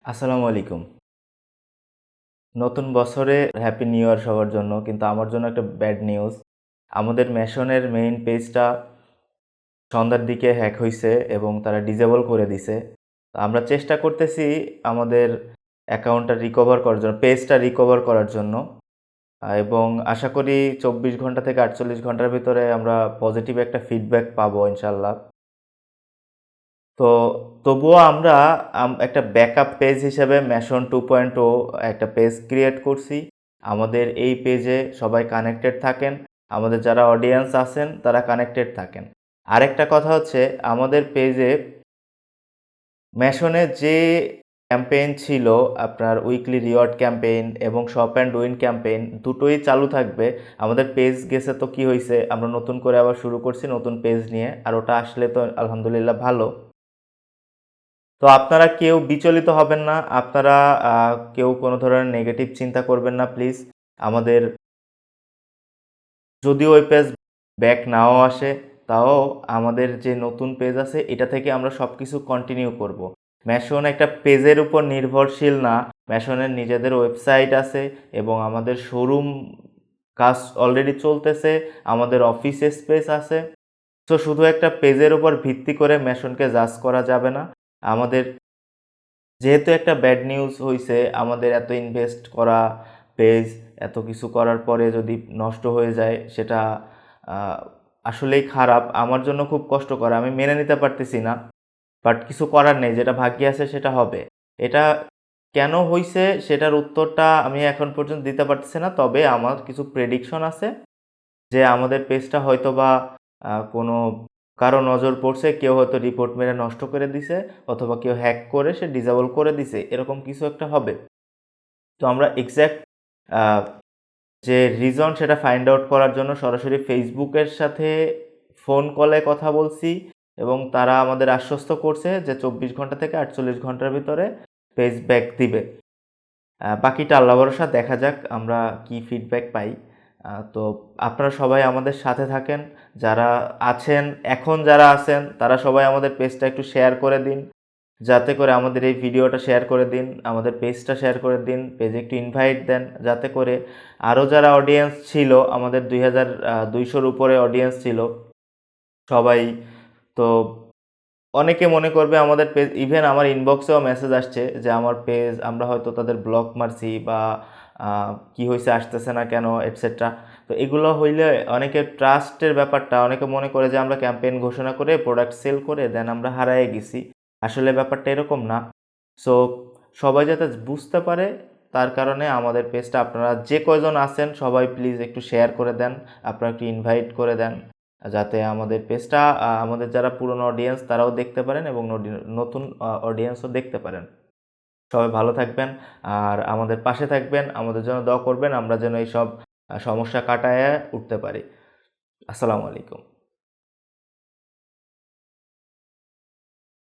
আসসালামু আলাইকুম। নতুন বছরে হ্যাপি নিউ ইয়ার সবার জন্য। কিন্তু আমার জন্য একটা ব্যাড নিউজ। আমাদের মেশনের মেইন পেজটা সন্ধ্যার দিকে হ্যাক হইছে এবং তারা ডিসেবল করে দিছে। আমরা চেষ্টা করতেছি আমাদের অ্যাকাউন্টটা রিকভার করার জন্য, পেজটা রিকভার করার জন্য। এবং আশা করি ২৪ ঘন্টা থেকে ৪৮ ঘন্টার ভিতরে আমরা পজিটিভ একটা ফিডব্যাক পাবো ইনশাআল্লাহ। তো তবুও আমরা একটা ব্যাকআপ পেজ হিসেবে ম্যাশন 2.0 একটা পেজ ক্রিয়েট করছি। আমাদের এই পেজে সবাই কানেক্টেড থাকেন। আমাদের যারা অডিয়েন্স আছেন তারা কানেক্টেড থাকেন। আরেকটা কথা হচ্ছে আমাদের পেজে ম্যাশনে যে ক্যাম্পেইন ছিল আপনার উইকলি রিওয়ার্ড ক্যাম্পেইন এবং শপ অ্যান্ড উইন ক্যাম্পেইন দুটোই চালু থাকবে। আমাদের পেজ গেছে তো কি হইছে আমরা নতুন করে আবার শুরু করছি নতুন পেজ নিয়ে। আর ওটা আসলে তো আলহামদুলিল্লাহ ভালো। তো আপনারা কেউ বিচলিত হবেন না। আপনারা কেউ কোনো ধরনের নেগেটিভ চিন্তা করবেন না প্লিজ। আমাদের যদিও ওই পেজ ব্যাক নাও আসে, তাও আমাদের যে নতুন পেজ আছে এটা থেকে আমরা সবকিছু কন্টিনিউ করব। ম্যাশন একটা পেজের উপর নির্ভরশীল না। ম্যাশনের নিজেদের ওয়েবসাইট আছে এবং আমাদের শোরুম কাজ অলরেডি চলতেছে। আমাদের অফিস স্পেস আছে। তো শুধু একটা পেজের উপর ভিত্তি করে ম্যাশনকে জাজ করা যাবে না। আমাদের যেহেতু একটা ব্যাড নিউজ হইছে, আমাদের এত ইনভেস্ট করা পেজ, এত কিছু করার পরে যদি নষ্ট হয়ে যায় সেটা আহ, আসলেই খারাপ। আমার জন্য খুব কষ্টকর, আমি মেনে নিতে পারতেছি না। বাট কিছু করার নেই, যেটা ভাগ্যে আছে সেটা হবে। এটা কেন হইছে সেটার উত্তরটা আমি এখন পর্যন্ত দিতে পারতেছি না, তবে আমার কিছু প্রেডিকশন আছে যে আমাদের পেজটা হয়তোবা কোনো কারো নজর পড়ছে, কেউ হয়তো রিপোর্ট মেরে নষ্ট করে দিছে, অথবা কেউ হ্যাক করে সে ডিসেবল করে দিছে, এরকম কিছু একটা হবে। তো আমরা এক্স্যাক্ট যে রিজন সেটা ফাইন্ড আউট করার জন্য সরাসরি ফেসবুকের সাথে ফোন কলে কথা বলছি এবং তারা আমাদের আশ্বস্ত করছে যে ২৪ ঘন্টা থেকে ৪৮ ঘন্টার ভিতরে পেজ ব্যাক দিবে। বাকিটা আল্লাহ ভরসা, দেখা যাক আমরা কি ফিডব্যাক পাই। তো আপনারা সবাই আমাদের সাথে থাকেন। যারা আছেন, এখন যারা আছেন তারা সবাই আমাদের পেজটা একটু শেয়ার করে দিন, যাতে করে আমাদের এই ভিডিওটা শেয়ার করে দিন, আমাদের পেজটা শেয়ার করে দিন, পেজে একটু ইনভাইট দেন, যাতে করে আরও যারা অডিয়েন্স ছিল, আমাদের ২,২০০-র উপরে অডিয়েন্স ছিল সবাই। তো অনেকে মনে করবে আমাদের পেজ, ইভেন আমার ইনবক্সেও মেসেজ আসছে যে আমার পেজ আমরা হয়তো তাদের ব্লক মারছি বা কি হয়েছে আসতেছে না কেন এটসেট্রা। তো এগুলো হইলে অনেকে ট্রাস্টের ব্যাপারটা, অনেকে মনে করে যে আমরা ক্যাম্পেইন ঘোষণা করে প্রোডাক্ট সেল করে দেন আমরা হারায়ে গেছি। আসলে ব্যাপারটা এরকম না। সো সবাই যাতে বুঝতে পারে তার কারণে আমাদের পেজটা আপনারা যে কয়জন আছেন সবাই প্লিজ একটু শেয়ার করে দেন, আপনারা একটু ইনভাইট করে দেন, যাতে আমাদের পেজটা আমাদের যারা পুরনো অডিয়েন্স তারাও দেখতে পারেন এবং নতুন অডিয়েন্সও দেখতে পারেন। সবাই ভালো থাকবেন আর আমাদের পাশে থাকবেন, আমাদের জন্য দোয়া করবেন আমরা যেন এইসব সমস্যা কাটায়ে উঠতে পারি। আসসালামু আলাইকুম।